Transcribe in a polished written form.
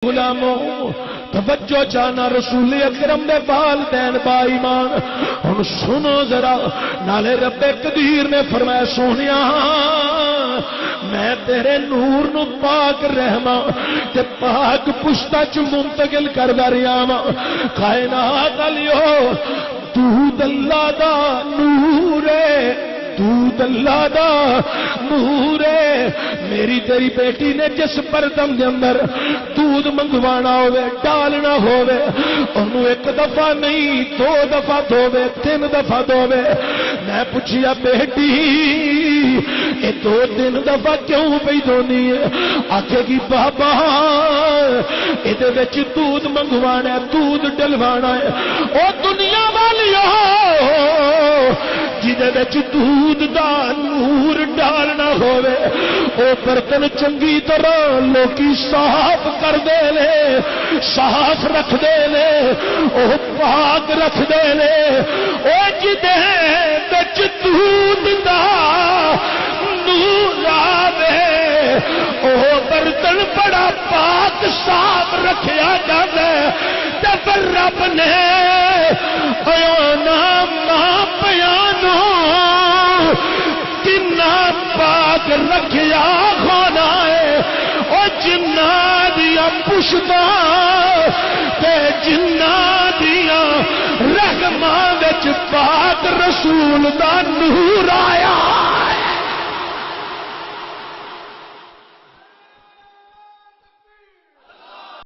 غلاموں توجہ جانا رسول اکرم دے والدین با ایمان ہن سنو ذرا نالے رب قدیر نے فرمایا سونیا میں تیرے نور نو پاک رحمہ تے پاک پشتا چ منتقل کردا رہیا وا کائنات علیو دود اللہ دا نور ہے دود اللہ دا نور ہے میری تیری بیٹی نے جس بردم دے اندر دودھ منگوانا ہوئے ڈالنا ہوئے انہوں ایک دفعہ نہیں دو دفعہ دھوے تین دفعہ دھوے میں پوچھیا بیٹی یہ دو تین دفعہ کیوں پہ دھونی ہے آکھے گی بابا یہ وچ دودھ منگوانا ہے دودھ ڈلوانا ہے او دنیا والی جدے وچ دودھ دا نور ڈالنا ہوئے او برتن چنگی طرح لوکی صاف کر دے لے صاف رکھ دے لے او پاک رکھ دے لے او جدے وچ دودھ دا نور آوے او برتن بڑا پاک صاف رکھیا جاوے تے پھر رب نے ایونا ماں پیانو کنا پاک رکھیا کھونا ہے او جنہ دیا پشتا تے جنہ دیا رحمہ وچ پاک رسول دا نور آیا